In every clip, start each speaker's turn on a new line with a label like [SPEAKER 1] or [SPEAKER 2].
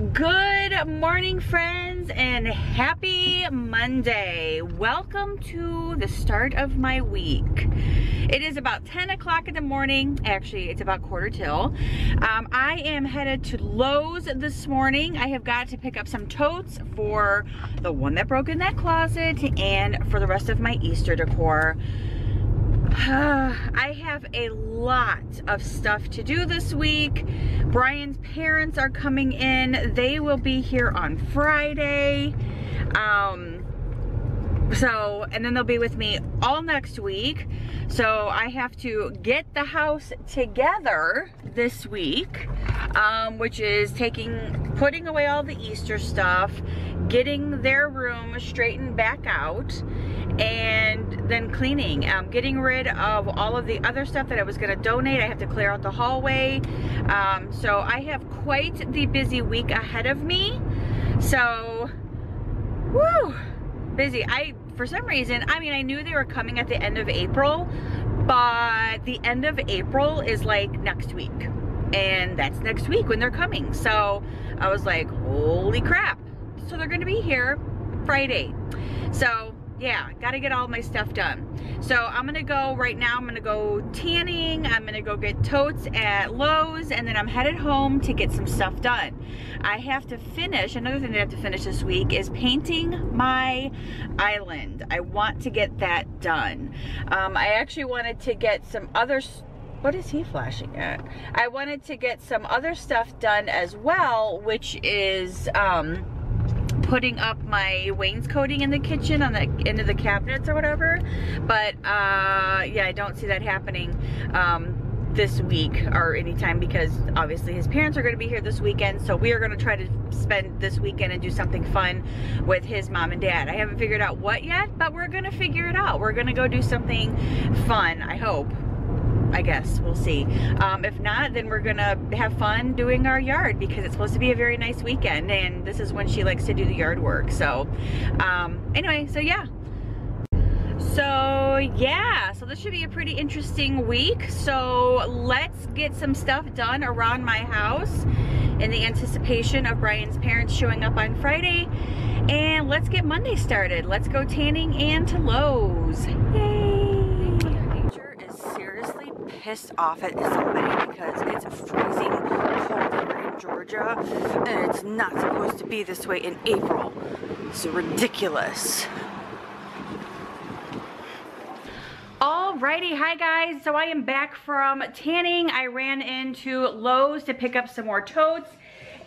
[SPEAKER 1] Good morning, friends, and happy Monday. Welcome to the start of my week. It is about 10 o'clock in the morning. Actually, it's about quarter till. I am headed to Lowe's this morning. I have got to pick up some totes for the one that broke in that closet and for the rest of my Easter decor. I have a lot of stuff to do this week. Brian's parents are coming in. They will be here on Friday. And then they'll be with me all next week. So I have to get the house together this week, which is putting away all the Easter stuff, getting their room straightened back out, and then cleaning, getting rid of all of the other stuff that I was gonna donate. I have to clear out the hallway. So I have quite the busy week ahead of me. So, woo, busy. For some reason, I mean, I knew they were coming at the end of April, but the end of April is like next week. And that's next week when they're coming. So I was like, holy crap. So they're gonna be here Friday. So yeah, gotta get all my stuff done. So I'm gonna go right now, I'm gonna go tanning, I'm gonna go get totes at Lowe's, and then I'm headed home to get some stuff done. I have to finish, another thing that I have to finish this week is painting my island. I want to get that done. I actually wanted to get some other, what is he flashing at? I wanted to get some other stuff done as well, which is, putting up my wainscoting in the kitchen on the end of the cabinets or whatever, but yeah, I don't see that happening this week or anytime, because obviously his parents are going to be here this weekend, so we are going to try to spend this weekend and do something fun with his mom and dad. I haven't figured out what yet, but we're going to figure it out. We're going to go do something fun, I hope. I guess we'll see. If not, then we're gonna have fun doing our yard, because it's supposed to be a very nice weekend, and this is when she likes to do the yard work. So anyway, so yeah, so this should be a pretty interesting week. So let's get some stuff done around my house in the anticipation of Brian's parents showing up on Friday, and let's get Monday started. Let's go tanning and to Lowe's. Yay! Pissed off at somebody because it's freezing cold here in Georgia, and it's not supposed to be this way in April. It's ridiculous. Alrighty, hi guys. So I am back from tanning. I ran into Lowe's to pick up some more totes,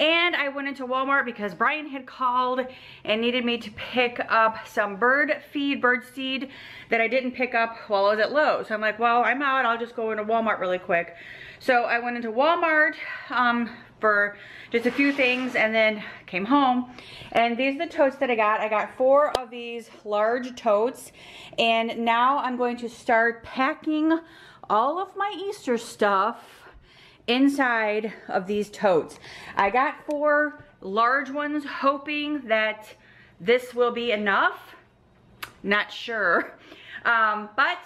[SPEAKER 1] and I went into Walmart because Brian had called and needed me to pick up some bird seed that I didn't pick up while I was at Lowe's. So I'm like, well, I'm out, I'll just go into Walmart really quick. So I went into Walmart for just a few things, and then came home. And these are the totes that I got. I got 4 of these large totes, and now I'm going to start packing all of my Easter stuff inside of these totes. I got 4 large ones, hoping that this will be enough. Not sure, but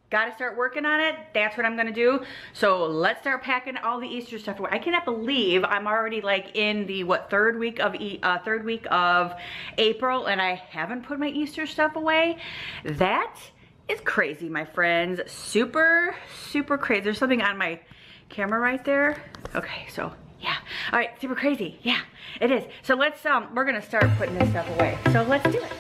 [SPEAKER 1] gotta start working on it. That's what I'm gonna do. So let's start packing all the Easter stuff away. I cannot believe I'm already like in the third week of April, and I haven't put my Easter stuff away. That is crazy, my friends. Super, super crazy. There's something on my camera right there. Okay, so yeah. All right, super crazy. Yeah, it is. So let's, we're gonna start putting this stuff away. So let's do it.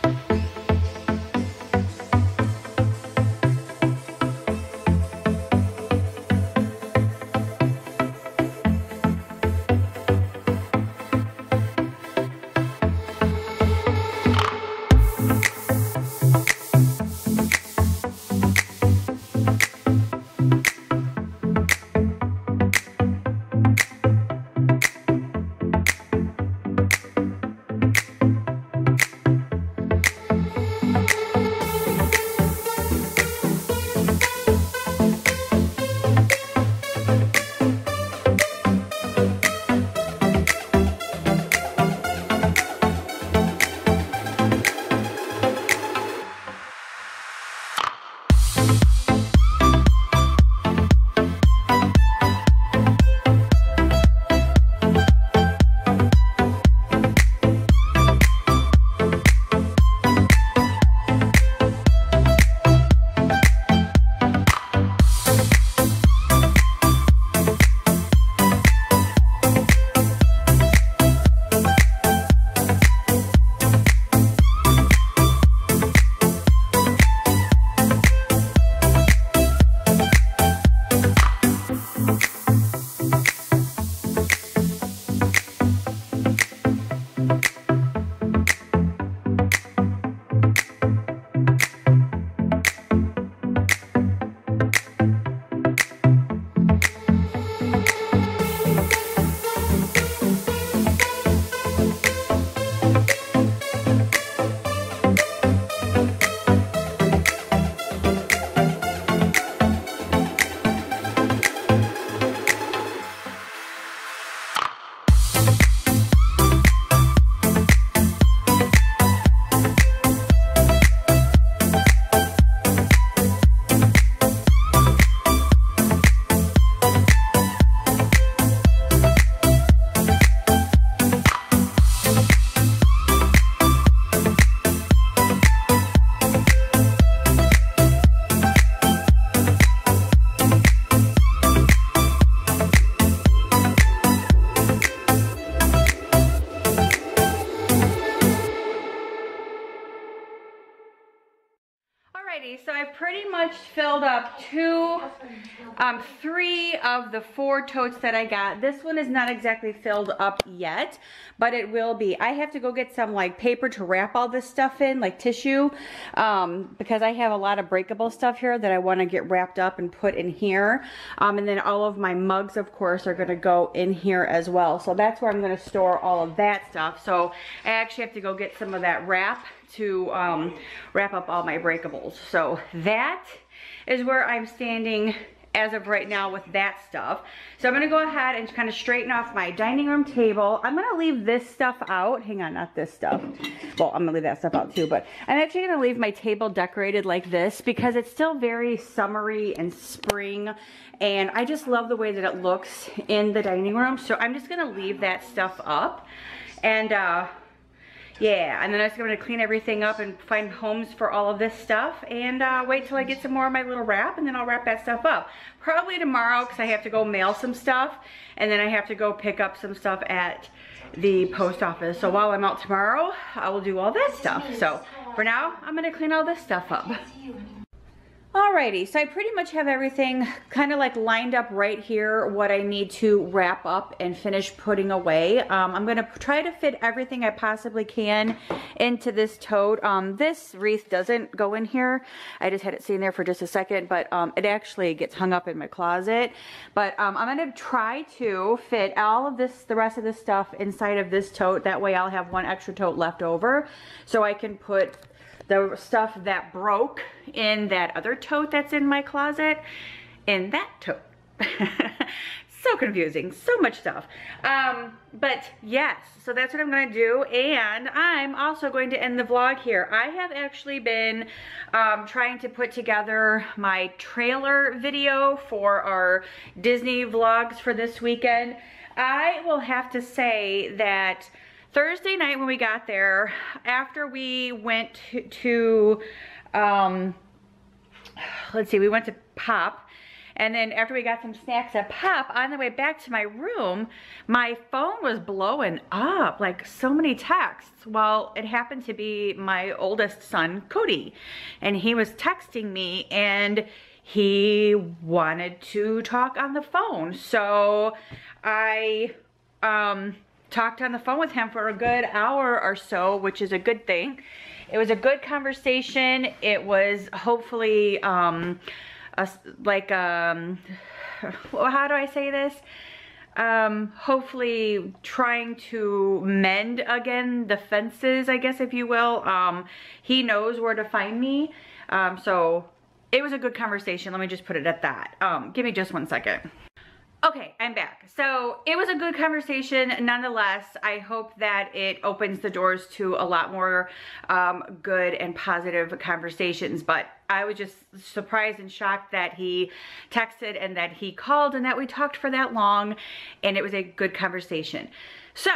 [SPEAKER 1] so I've pretty much filled up 3 of the 4 totes that I got. This one is not exactly filled up yet, but it will be. I have to go get some like paper to wrap all this stuff in, like tissue, because I have a lot of breakable stuff here that I want to get wrapped up and put in here. And then all of my mugs, of course, are going to go in here as well. So that's where I'm going to store all of that stuff. So I actually have to go get some of that wrap to wrap up all my breakables. So that is where I'm standing as of right now with that stuff. So I'm gonna go ahead and kind of straighten off my dining room table. I'm gonna leave this stuff out. Hang on, not this stuff. Well, I'm gonna leave that stuff out too, but I'm actually gonna leave my table decorated like this because it's still very summery and spring, and I just love the way that it looks in the dining room. So I'm just gonna leave that stuff up, and yeah, and then I'm just going to clean everything up and find homes for all of this stuff, and wait till I get some more of my little wrap, and then I'll wrap that stuff up. Probably tomorrow, because I have to go mail some stuff, and then I have to go pick up some stuff at the post office. So while I'm out tomorrow, I will do all that stuff. So for now, I'm going to clean all this stuff up. Alrighty, so I pretty much have everything kind of like lined up right here, what I need to wrap up and finish putting away. I'm going to try to fit everything I possibly can into this tote. This wreath doesn't go in here. I just had it sitting there for just a second, but it actually gets hung up in my closet. But I'm going to try to fit all of this, the rest of this stuff inside of this tote. That way I'll have one extra tote left over, so I can put the stuff that broke in that other tote that's in my closet in that tote. So confusing, so much stuff. But yes, so that's what I'm gonna do, and I'm also going to end the vlog here. I have actually been trying to put together my trailer video for our Disney vlogs for this weekend. I will have to say that Thursday night when we got there, after we went to let's see, we went to Pop, and then after we got some snacks at Pop, on the way back to my room, my phone was blowing up, like so many texts. Well, it happened to be my oldest son, Cody, and he was texting me, and he wanted to talk on the phone. So I talked on the phone with him for a good hour or so, which is a good thing. It was a good conversation. It was hopefully how do I say this? Hopefully trying to mend again the fences, I guess, if you will. He knows where to find me. So it was a good conversation. Let me just put it at that. Give me just one second. Okay, I'm back. So it was a good conversation nonetheless. I hope that it opens the doors to a lot more good and positive conversations, but I was just surprised and shocked that he texted and that he called and that we talked for that long, and it was a good conversation. So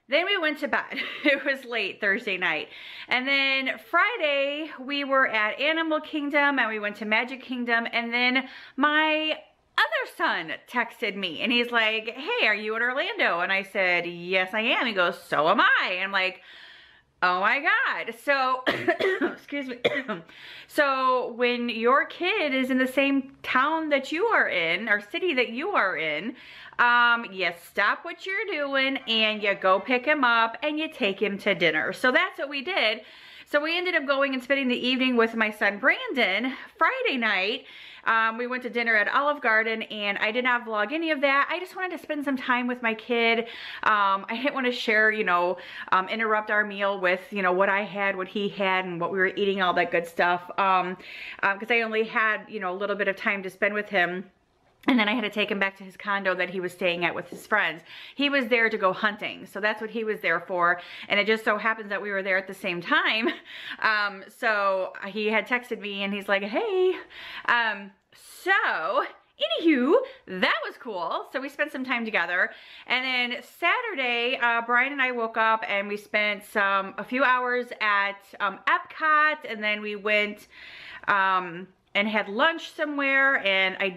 [SPEAKER 1] then we went to bed. It was late Thursday night. And then Friday we were at Animal Kingdom and we went to Magic Kingdom, and then my other son texted me and he's like, hey, are you in Orlando? And I said, yes, I am. He goes, so am I. And I'm like, oh my God. So, excuse me. So when your kid is in the same town that you are in, or city that you are in, you stop what you're doing and you go pick him up and you take him to dinner. So that's what we did. So we ended up going and spending the evening with my son Brandon. Friday night, we went to dinner at Olive Garden, and I did not vlog any of that. I just wanted to spend some time with my kid. I didn't want to share, you know, interrupt our meal with, you know, what I had, what he had, and what we were eating, all that good stuff. Because I only had, you know, a little bit of time to spend with him. And then I had to take him back to his condo that he was staying at with his friends. He was there to go hunting, so that's what he was there for. And it just so happens that we were there at the same time. So he had texted me and he's like, hey. So anywho, that was cool. So we spent some time together. And then Saturday, Brian and I woke up and we spent a few hours at Epcot, and then we went and had lunch somewhere, and I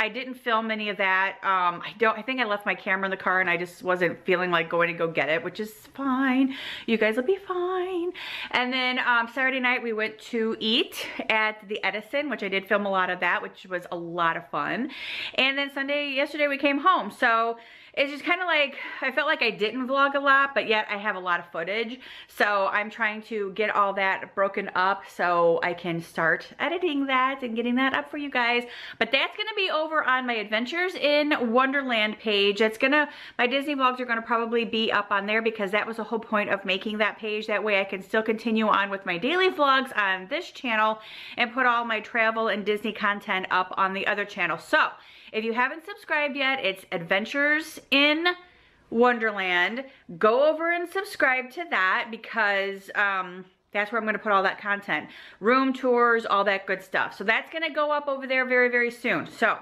[SPEAKER 1] didn't film any of that. I think I left my camera in the car and I just wasn't feeling like going to go get it, which is fine. You guys will be fine. And then Saturday night we went to eat at the Edison, which I did film a lot of that, which was a lot of fun. And then yesterday we came home. So it's just kind of like, I felt like I didn't vlog a lot, but yet I have a lot of footage. So I'm trying to get all that broken up so I can start editing that and getting that up for you guys. But that's gonna be over on my Adventures in Wonderland page. My Disney vlogs are gonna probably be up on there because that was the whole point of making that page. That way I can still continue on with my daily vlogs on this channel and put all my travel and Disney content up on the other channel. So if you haven't subscribed yet, it's Adventures in Wonderland. Go over and subscribe to that because that's where I'm gonna put all that content. Room tours, all that good stuff. So that's gonna go up over there very, very soon. So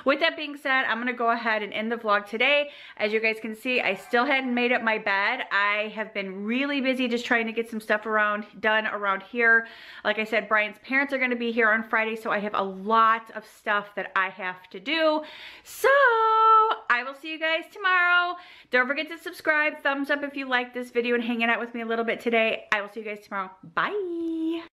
[SPEAKER 1] with that being said, I'm gonna go ahead and end the vlog today. As you guys can see, I still hadn't made up my bed. I have been really busy just trying to get some stuff done around here. Like I said, Brian's parents are gonna be here on Friday, so I have a lot of stuff that I have to do. So I will see you guys tomorrow. Don't forget to subscribe, thumbs up if you like this video and hanging out with me a little bit today. I will see you guys tomorrow. Bye.